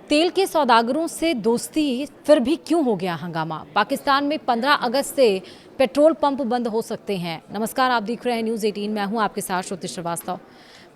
तेल के सौदागरों से दोस्ती फिर भी क्यों हो गया हंगामा। पाकिस्तान में 15 अगस्त से पेट्रोल पंप बंद हो सकते हैं। नमस्कार, आप देख रहे हैं न्यूज़ 18। मैं हूं आपके साथ श्रुति श्रीवास्तव।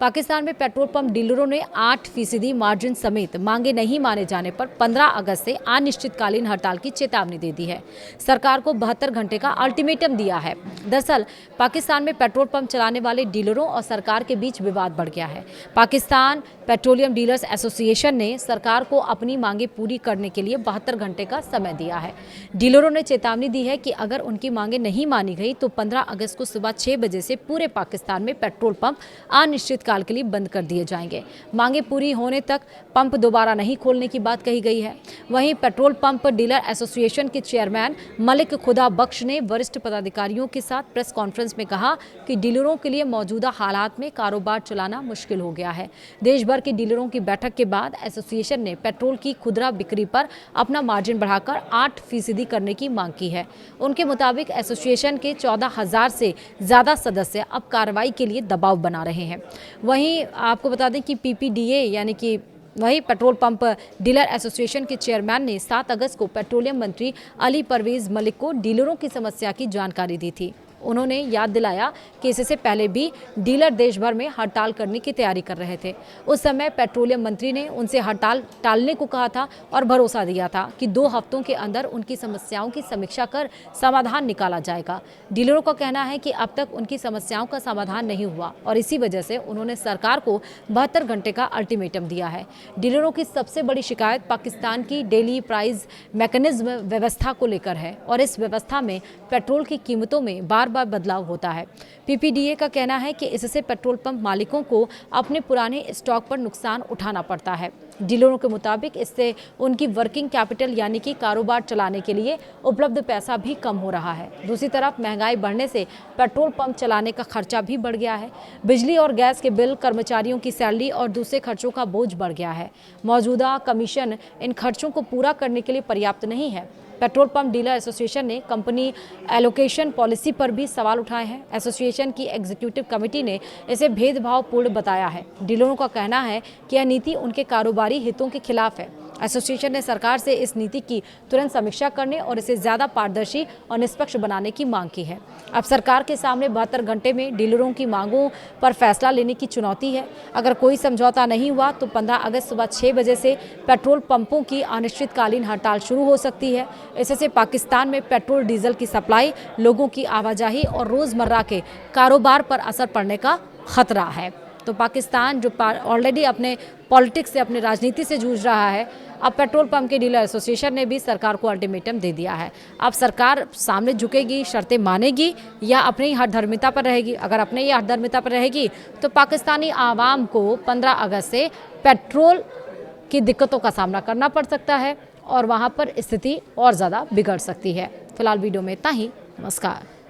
पाकिस्तान में पेट्रोल पंप डीलरों ने 8% मार्जिन समेत मांगे नहीं माने जाने पर 15 अगस्त से अनिश्चितकालीन हड़ताल की चेतावनी दे दी है। सरकार को 72 घंटे का अल्टीमेटम दिया है। दरअसल पाकिस्तान में पेट्रोल पंप चलाने वाले डीलरों और सरकार के बीच विवाद बढ़ गया है। पाकिस्तान पेट्रोलियम डीलर्स एसोसिएशन ने सरकार को अपनी मांगे पूरी करने के लिए 72 घंटे का समय दिया है। डीलरों ने चेतावनी दी है कि अगर उनकी मांगे नहीं मानी गई तो 15 अगस्त को सुबह 6 बजे से पूरे पाकिस्तान में पेट्रोल पंप अनिश्चित काल के लिए बंद कर दिए जाएंगे। मांगे पूरी होने तक पंप दोबारा नहीं खोलने की बात कही गई है। वहीं पेट्रोल पंप डीलर एसोसिएशन के चेयरमैन मलिक खुदा बख्श ने वरिष्ठ पदाधिकारियों के साथ प्रेस कॉन्फ्रेंस में कहा कि डीलरों के लिए मौजूदा हालात में कारोबार चलाना मुश्किल हो गया है। देश भर के डीलरों की बैठक के बाद एसोसिएशन ने पेट्रोल की खुदरा बिक्री पर अपना मार्जिन बढ़ाकर 8% करने की मांग की है। उनके मुताबिक एसोसिएशन के 14,000 से ज्यादा सदस्य अब कार्रवाई के लिए दबाव बना रहे हैं। वहीं आपको बता दें कि पीपीडीए यानी कि वही पेट्रोल पंप डीलर एसोसिएशन के चेयरमैन ने 7 अगस्त को पेट्रोलियम मंत्री अली परवेज मलिक को डीलरों की समस्या की जानकारी दी थी। उन्होंने याद दिलाया कि इससे पहले भी डीलर देश भर में हड़ताल करने की तैयारी कर रहे थे। उस समय पेट्रोलियम मंत्री ने उनसे हड़ताल टालने को कहा था और भरोसा दिया था कि 2 हफ्तों के अंदर उनकी समस्याओं की समीक्षा कर समाधान निकाला जाएगा। डीलरों का कहना है कि अब तक उनकी समस्याओं का समाधान नहीं हुआ और इसी वजह से उन्होंने सरकार को 72 घंटे का अल्टीमेटम दिया है। डीलरों की सबसे बड़ी शिकायत पाकिस्तान की डेली प्राइस मैकेनिज्म व्यवस्था को लेकर है और इस व्यवस्था में पेट्रोल की कीमतों में बार बदलाव होता है। पीपीडीए का कहना है कि इससे पेट्रोल पंप मालिकों को अपने पुराने स्टॉक पर नुकसान उठाना पड़ता है। डीलरों के मुताबिक इससे उनकी वर्किंग कैपिटल यानी कि कारोबार चलाने के लिए उपलब्ध पैसा भी कम हो रहा है। दूसरी तरफ महंगाई बढ़ने से पेट्रोल पंप चलाने का खर्चा भी बढ़ गया है। बिजली और गैस के बिल, कर्मचारियों की सैलरी और दूसरे खर्चों का बोझ बढ़ गया है। मौजूदा कमीशन इन खर्चों को पूरा करने के लिए पर्याप्त नहीं है। पेट्रोल पंप डीलर एसोसिएशन ने कंपनी एलोकेशन पॉलिसी पर भी सवाल उठाए हैं। एसोसिएशन की एग्जीक्यूटिव कमेटी ने इसे भेदभावपूर्ण बताया है। डीलरों का कहना है कि यह नीति उनके कारोबारी हितों के खिलाफ है। एसोसिएशन ने सरकार से इस नीति की तुरंत समीक्षा करने और इसे ज्यादा पारदर्शी और निष्पक्ष बनाने की मांग की है। अब सरकार के सामने 72 घंटे में डीलरों की मांगों पर फैसला लेने की चुनौती है। अगर कोई समझौता नहीं हुआ तो 15 अगस्त सुबह 6 बजे से पेट्रोल पंपों की अनिश्चितकालीन हड़ताल शुरू हो सकती है। इससे पाकिस्तान में पेट्रोल डीजल की सप्लाई, लोगों की आवाजाही और रोजमर्रा के कारोबार पर असर पड़ने का खतरा है। तो पाकिस्तान जो ऑलरेडी अपने पॉलिटिक्स से, अपने राजनीति से जूझ रहा है, अब पेट्रोल पंप के डीलर एसोसिएशन ने भी सरकार को अल्टीमेटम दे दिया है। अब सरकार सामने झुकेगी, शर्तें मानेगी या अपनी ही हठधर्मिता पर रहेगी। अगर अपने ही हठधर्मिता पर रहेगी तो पाकिस्तानी आवाम को 15 अगस्त से पेट्रोल की दिक्कतों का सामना करना पड़ सकता है और वहाँ पर स्थिति और ज़्यादा बिगड़ सकती है। फिलहाल वीडियो में इतना ही। नमस्कार।